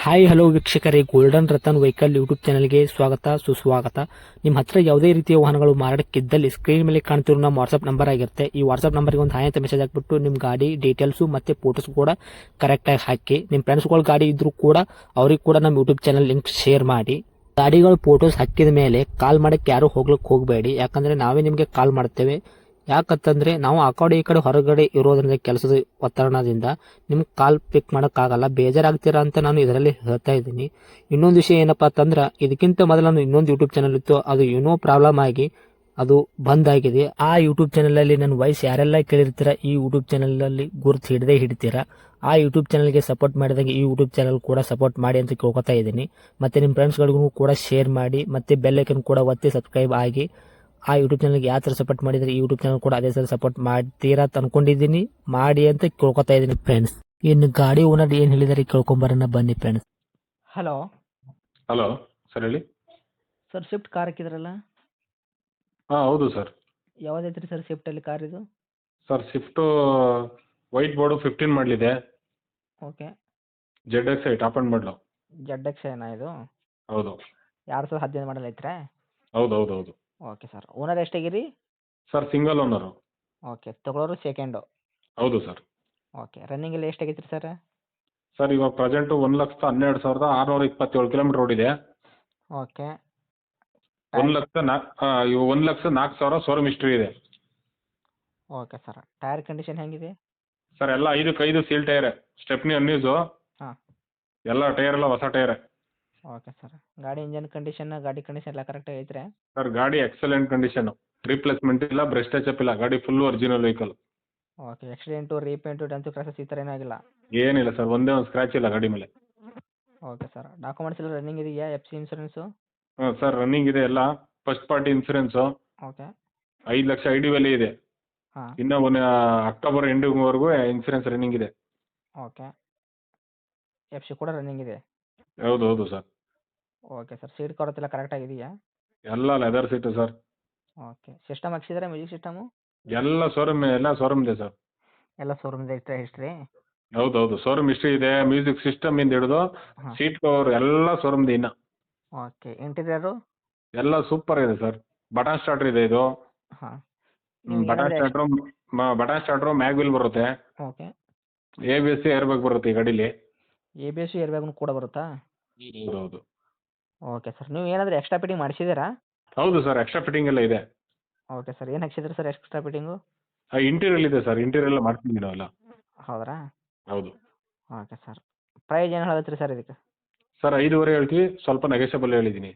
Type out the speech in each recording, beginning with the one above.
Hi hello ವೀಕ್ಷಕರೇ, golden Ratan vehicle YouTube ಚಾನಲ್ಗೆ ಸ್ವಾಗತ ಸುಸ್ವಾಗತ. ನಿಮ್ಮ ಹತ್ರ ಯಾವುದೇ ರೀತಿಯ ವಾಹನಗಳು ಮಾರಾಟಕ್ಕಿದ್ದಲ್ಲಿ ಸ್ಕ್ರೀನ್ ಮೇಲೆ ಕಾಣ್ತಿರೋ ನಮ್ಮ ವಾಟ್ಸ್ಆಪ್ ನಂಬರ್ ಆಗಿರುತ್ತೆ. ಈ ವಾಟ್ಸ್ಆಪ್ ನಂಬರ್ಗೆ ಒಂದು ಹಾಯ್ ಅಂತ ಮೆಸೇಜ್ ಹಾಕ್ಬಿಟ್ಟು ನಿಮ್ಮ ಗಾಡಿ ಡೀಟೇಲ್ಸು ಮತ್ತೆ ಫೋಟೋಸ್ ಕೂಡ ಕರೆಕ್ಟಾಗಿ ಹಾಕಿ. ನಿಮ್ಮ ಫ್ರೆಂಡ್ಸ್ಗಳ ಗಾಡಿ ಇದ್ರೂ ಕೂಡ ಅವ್ರಿಗೆ ಕೂಡ ನಮ್ಮ ಯೂಟ್ಯೂಬ್ ಚಾನಲ್ ಲಿಂಕ್ ಶೇರ್ ಮಾಡಿ. ಗಾಡಿಗಳು ಫೋಟೋಸ್ ಹಾಕಿದ ಮೇಲೆ ಕಾಲ್ ಮಾಡಕ್ಕೆ ಯಾರು ಹೋಗ್ಲಿಕ್ಕೆ ಹೋಗಬೇಡಿ, ಯಾಕಂದ್ರೆ ನಾವೇ ನಿಮಗೆ ಕಾಲ್ ಮಾಡ್ತೇವೆ. ಯಾಕಂತಂದ್ರೆ ನಾವು ಆ ಕಡೆ ಈ ಕಡೆ ಹೊರಗಡೆ ಇರೋದ್ರಿಂದ ಕೆಲಸದ ಒತ್ತಡದಿಂದ ನಿಮ್ಗೆ ಕಾಲ್ ಪಿಕ್ ಮಾಡೋಕ್ಕಾಗಲ್ಲ, ಬೇಜಾರಾಗ್ತೀರಾ ಅಂತ ನಾನು ಇದರಲ್ಲಿ ಹೇಳ್ತಾ ಇದ್ದೀನಿ. ಇನ್ನೊಂದು ವಿಷಯ ಏನಪ್ಪಾ ಅಂತಂದ್ರೆ, ಇದಕ್ಕಿಂತ ಮೊದಲು ನಾನು ಇನ್ನೊಂದು ಯೂಟ್ಯೂಬ್ ಚಾನಲ್ ಇತ್ತು, ಅದು ಏನೋ ಪ್ರಾಬ್ಲಮ್ ಆಗಿ ಅದು ಬಂದ್ ಆಗಿದೆ. ಆ ಯೂಟ್ಯೂಬ್ ಚಾನಲ್ ಅಲ್ಲಿ ನನ್ನ ವಾಯ್ಸ್ ಯಾರೆಲ್ಲ ಕೇಳಿರ್ತೀರಾ, ಈ ಯೂಟ್ಯೂಬ್ ಚಾನಲ್ ಅಲ್ಲಿ ಗುರುತು ಹಿಡದೇ ಹಿಡಿತೀರಾ. ಆ ಯೂಟ್ಯೂಬ್ ಚಾನಲ್ಗೆ ಸಪೋರ್ಟ್ ಮಾಡಿದಾಗ ಈ ಯೂಟ್ಯೂಬ್ ಚಾನಲ್ ಕೂಡ ಸಪೋರ್ಟ್ ಮಾಡಿ ಅಂತ ಕೇಳ್ಕೊತಾ ಇದ್ದೀನಿ. ಮತ್ತೆ ನಿಮ್ಮ ಫ್ರೆಂಡ್ಸ್ಗಳಿಗೂ ಕೂಡ ಶೇರ್ ಮಾಡಿ, ಮತ್ತೆ ಬೆಲ್ ಐಕನ್ ಕೂಡ ಒತ್ತಿ ಸಬ್ಸ್ಕ್ರೈಬ್ ಆಗಿ. ಆ ಯೂಟ್ಯೂಬ್ ಚಾನಲ್ಗೆ ಯಾವ ಥರ ಸಪೋರ್ಟ್ ಮಾಡಿದ್ರೆ ಈ ಯೂಟ್ಯೂಬ್ ಚಾನಲ್ ಕೂಡ ಅದೇ ಥರ ಸಪೋರ್ಟ್ ಮಾಡ್ತೀರಾ ಅಂತ ಅನ್ಕೊಂಡಿದ್ದೀನಿ. ಮಾಡಿ ಅಂತ ಕೇಳ್ಕೊತಾ ಇದ್ದೀನಿ ಫ್ರೆಂಡ್ಸ್. ಇನ್ನು ಗಾಡಿ ಓನರ್ ಏನು ಹೇಳಿದಾರೆ ಕೇಳ್ಕೊಂಬರೋಣ ಬನ್ನಿ ಫ್ರೆಂಡ್ಸ್. ಹಲೋ ಹಲೋ ಸರ್, ಹೇಳಿ. ಸರ್, ಸ್ವಿಫ್ಟ್ ಕಾರ್ ಹಾಕಿದ್ರಲ್ಲ, ಹಾಂ ಹೌದು ಸರ್. ಯಾವುದೈತ್ರಿ ಸರ್ ಸ್ವಿಫ್ಟಲ್ಲಿ ಕಾರ್ ಇದು? ಸರ್ ಸ್ವಿಫ್ಟು ವೈಟ್ ಬೋರ್ಡು 15 ಮಾಡಲಿದೆ. ಓಕೆ. ZX ಟಾಪ್ ಆ್ಯಂಡ್ ಮಾಡಲು. ZX ಏನಾ ಇದು? ಹೌದು 2015 ಮಾಡಲ್ ಐತ್ರಾ? ಹೌದು ಹೌದು ಹೌದು. Okay sir. ಓನರ್ ಎಷ್ಟಾಗಿರಿ? Sir single owner. ಓಕೆ. ತಗೊಳ್ಳೋರು ಸೆಕೆಂಡು? ಹೌದು ಸರ್. ಓಕೆ. ರನ್ನಿಂಗ್ ಎಲ್ಲ ಎಷ್ಟಾಗೈತ್ರಿ ಸರ್? ಸರ್ ಇವಾಗ ಪ್ರೆಸೆಂಟು 1,12,627 ಕಿಲೋಮೀಟರ್ ಓಡಿದೆ. ಓಕೆ. 1,04,000 ಶೋರೂಮ್ ಹಿಸ್ಟ್ರಿ ಇದೆ. Okay sir. ಟೈರ್ ಕಂಡೀಷನ್ ಹೆಂಗಿದೆ? ಸರ್ ಎಲ್ಲ 5 ಸೀಲ್ ಟೈರೆ, ಸ್ಟೆಪ್ನಿ ಅನ್ಯೂಸು. ಹಾಂ. ಎಲ್ಲ ಟೈರ್ ಎಲ್ಲ ಹೊಸ ಟೈರೆ. Okay sir. ಗಾಡಿ ಇಂಜನ್ ಕಂಡೀಷನ್ ಎಲ್ಲ ಕರೆಕ್ಟಾಗಿ ಐತ್ರಿ? ಸರ್ ಗಾಡಿ ಎಕ್ಸಲೆಂಟ್ ಕಂಡೀಷನು, ರೀಪ್ಲೇಸ್ಮೆಂಟ್ ಇಲ್ಲ, ಬ್ರೆಸ್ಟ್ ಟಚ್ ಇಲ್ಲ, ಗಾಡಿ full original vehicle. Okay. Accident, repaint, dent, ಕ್ರಾಸಸ್ ಈ ಥರ ಏನೂ ಆಗಿಲ್ಲ? ಏನಿಲ್ಲ ಸರ್, ಒಂದೇ ಒಂದು ಸ್ಕ್ರ್ಯಾಚ್ ಇಲ್ಲ ಗಾಡಿ ಮೇಲೆ. Okay sir. ಡಾಕ್ಯುಮೆಂಟ್ಸ್ ಎಲ್ಲ ರನ್ನಿಂಗ್ ಇದೆಯಾ? FC insurance? ಹಾಂ ಸರ್, ರನ್ನಿಂಗ್ ಇದೆ ಎಲ್ಲ. First party insurance okay. 5 lakh ID value ಇದೆ. ಹಾಂ. ಇನ್ನು ಅಕ್ಟೋಬರ್ ಎಂಡಿಂಗ್ವರೆಗೂ ಇನ್ಸೂರೆನ್ಸ್ ರನ್ನಿಂಗ್ ಇದೆ. ಓಕೆ. FC ಕೂಡ ರನ್ನಿಂಗ್ ಇದೆ? ಹೌದು ಹೌದು sir. Okay sir. Seat covers ಎಲ್ಲ ಕರೆಕ್ಟಾಗಿದೆಯಾ? ಎಲ್ಲ leather seat sir. Okay. System ಹಾಕ್ಸಿದ್ರೆ ಮ್ಯೂಸಿಕ್ ಸಿಸ್ಟಮು? ಎಲ್ಲ ಶೋರೂಮ್ ಇದೆ ಸರ್. ಎಲ್ಲ ಶೋರೂಮ್ದು ಐತ್ರಿ ಹಿಸ್ಟ್ರಿ? ಹೌದು ಹೌದು, ಶೋರೂಮ್ ಹಿಸ್ಟ್ರಿ ಇದೆ. ಮ್ಯೂಸಿಕ್ ಸಿಸ್ಟಮ್ ಇಂದ ಹಿಡಿದು ಹಾಂ. ಸೀಟ್ ಕವರ್ ಎಲ್ಲ ಶೋರೂಮ್ದು ಇನ್ನು. ಓಕೆ. ಇಂಟೀರಿಯರು? ಎಲ್ಲ ಸೂಪರ್ ಇದೆ ಸರ್. ಬಟನ್ ಸ್ಟಾರ್ಟರ್ ಇದೆ ಇದು. ಹಾಂ. ಬಟನ್ ಸ್ಟಾರ್ಟರು ಮ್ಯಾಗ್ವಿಲ್ ಬರುತ್ತೆ. ಓಕೆ. ABS ಏರ್ ಬ್ಯಾಗ್ ಬರುತ್ತೆ ಈ ಗಾಡೀಲಿ. ABS ಏರ್ ಬ್ಯಾಗ್ನು ಕೂಡ ಬರುತ್ತಾ? ಹೌದು ಹೌದು. Okay sir. ನೀವು ಏನಾದರೂ ಎಕ್ಸ್ಟ್ರಾ ಫಿಟ್ಟಿಂಗ್ ಮಾಡಿಸಿದ್ದೀರಾ? ಹೌದು ಸರ್, ಎಕ್ಸ್ಟ್ರಾ ಫಿಟ್ಟಿಂಗ್ ಎಲ್ಲ ಇದೆ. Okay sir. ಏನು ಹಾಕ್ಸಿದ್ರಿ ಸರ್ ಎಕ್ಸ್ಟ್ರಾ ಫಿಟ್ಟಿಂಗು? ಇಂಟೀರಿಯಲ್ ಇದೆ ಸರ್, ಇಂಟೀರಿಯಲ್ ಎಲ್ಲ ಮಾಡ್ತಿದ್ದೀವಿ ನಾವೆಲ್ಲ. ಹೌದ್ರಾ? ಹೌದು ಓಕೆ ಸರ್. ಪ್ರೈಸ್ ಏನು ಹೇಳತ್ತೀರಿ ಸರ್ ಇದಕ್ಕೆ? ಸರ್, 5.5 ಹೇಳ್ತೀವಿ, ಸ್ವಲ್ಪ ನೆಗೆಷಬಲ್ ಹೇಳಿದ್ದೀನಿ.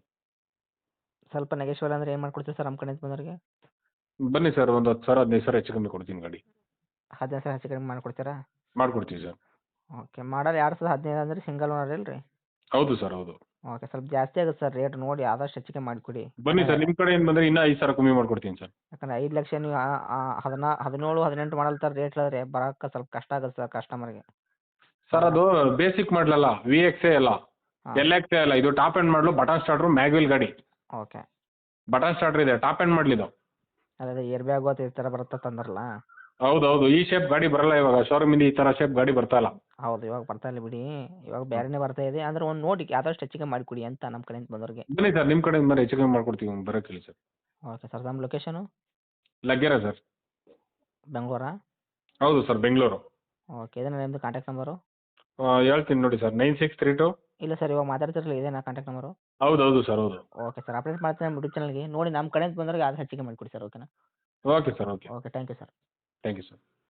ಸ್ವಲ್ಪ ನೆಗೆಶ್ವಲ್ ಅಂದರೆ ಏನು ಮಾಡ್ಕೊಡ್ತೀರಿ ಸರ್ ನಮ್ಮ ಕಡೆಯಿಂದ ಬಂದವ್ರಿಗೆ? ಬನ್ನಿ ಸರ್, ಒಂದು 10,000 15,000 ಹೆಚ್ಚು ಕಮ್ಮಿ ಕೊಡ್ತೀನಿ ಗಾಡಿ. 15,000 ಹೆಚ್ಚು ಕಡಿಮೆ ಮಾಡಿಕೊಡ್ತೀರಾ? ಮಾಡ್ಕೊಡ್ತೀವಿ ಸರ್. ಓಕೆ. ಮಾಡಲ್ 2015 ಅಂದರೆ ಸಿಂಗಲ್ ಓನರ್ ಇಲ್ರಿ? ಹೌದು ಸರ್ ಹೌದು. ಓಕೆ. ಸ್ವಲ್ಪ ಜಾಸ್ತಿ ಆಗುತ್ತೆ ಸರ್ ರೇಟ್, ನೋಡಿ ಆದಷ್ಟು ಹೆಚ್ಚಿಗೆ ಮಾಡಿಕೊಡಿ. ಬನ್ನಿ ಸರ್, ನಿಮ್ಮ ಕಡೆಯಿಂದ ಬಂದರೆ ಇನ್ನೂ 5,000 ಕಮ್ಮಿ ಮಾಡ್ಕೊಡ್ತೀನಿ ಸರ್. ಯಾಕಂದ್ರೆ 5 ಲಕ್ಷ ನೀವು 17, 18 ಮಾಡಲ್ ಥರ ರೇಟ್ ಹೇಳಿದ್ರೆ ಬರೋಕ್ಕೆ ಸ್ವಲ್ಪ ಕಷ್ಟ ಆಗುತ್ತೆ ಸರ್ ಕಸ್ಟಮರ್ಗೆ. ಸರ್ ಅದು ಬೇಸಿಕ್ ಮಾಡಲಲ್ಲ, VX ಅಲ್ಲ, ಹಾಂ. LX ಅಲ್ಲ, ಇದು ಟಾಪ್ ಎಂಡ್ ಮಾಡಲು. ಬಟನ್ ಸ್ಟಾರ್ಟ್ರು ಮ್ಯಾಗ್ವಿಲ್ ಗಾಡಿ. ಓಕೆ. ಬಟನ್ ಸ್ಟಾರ್ಟರ್ ಇದೆ, ಟಾಪ್ ಎಂಡ್ ಮಾಡಲಿದ್ದು. ಅದೇ ಏರ್ ಬ್ಯಾಗು ಅದು ಈ ಥರ ಬರುತ್ತೆ ತಂದ್ರಲ್ಲ? ಹೌದು ಹೌದು. ಈ ಶೇಪ್ ಗಾಡಿ ಬರಲ್ಲ ಇವಾಗ, ಶೋರೂಮಿಂದ ಈ ಥರ ಶೇಪ್ ಗಾಡಿ ಬರ್ತಾ ಇಲ್ಲ. ಹೌದು, ಇವಾಗ ಬರ್ತಾ ಇಲ್ಲ ಬಿಡಿ, ಇವಾಗ ಬೇರೆನೇ ಬರ್ತಾ ಇದೆ. ಅಂದ್ರೆ ಒಂದು ನೋಡಿ ಆದಷ್ಟು ಹೆಚ್ಚಿಗೆ ಮಾಡಿಕೊಡಿ ಅಂತ ನಮ್ಮ ಕಡೆಯಿಂದ ಬಂದವ್ರಿಗೆ. ಬನ್ನಿ ಸರ್, ನಿಮ್ಮ ಕಡೆಯಿಂದ ಬಂದರೆ ಹೆಚ್ಚು ಕಮ್ಮಿ ಮಾಡ್ಕೊಡ್ತೀವಿ, ಬರೋಕೆ ಹೇಳಿ ಸರ್. Okay sir. ನಮ್ಮ ಲೊಕೇಶನು ಲಗ್ಗೆರೆ ಸರ್. ಬೆಂಗಳೂರಾ? ಹೌದು ಸರ್, ಬೆಂಗಳೂರು. ಓಕೆ. ಇದೇನಾ ನಿಮ್ಮದು ಕಾಂಟ್ಯಾಕ್ಟ್ ನಂಬರು? ಹೇಳ್ತೀನಿ ನೋಡಿ ಸರ್, 9632. ಇಲ್ಲ ಸರ್, ಇವಾಗ ಮಾತಾಡ್ತಿರಲ್ಲ ಇದೇನಾ ಕಾಂಟ್ಯಾಕ್ಟ್ ನಂಬರು? ಹೌದು ಹೌದು ಸರ್ ಹೌದು. Okay sir. ಅಪ್ಡೇಟ್ ಮಾಡ್ತೀನಿ ನಮ್ಮ ಯೂಟ್ಯೂಬ್ ಚಾನಲ್ಗೆ, ನೋಡಿ ನಮ್ಮ ಕಡೆಯಿಂದ ಬಂದವ್ರಿಗೆ ಆದಷ್ಟು ಹೆಚ್ಚಿಗೆ ಮಾಡಿಕೊಡಿ ಸರ್. ಓಕೆನಾ? Okay sir, okay. Okay. Thank you sir. Thank you sir.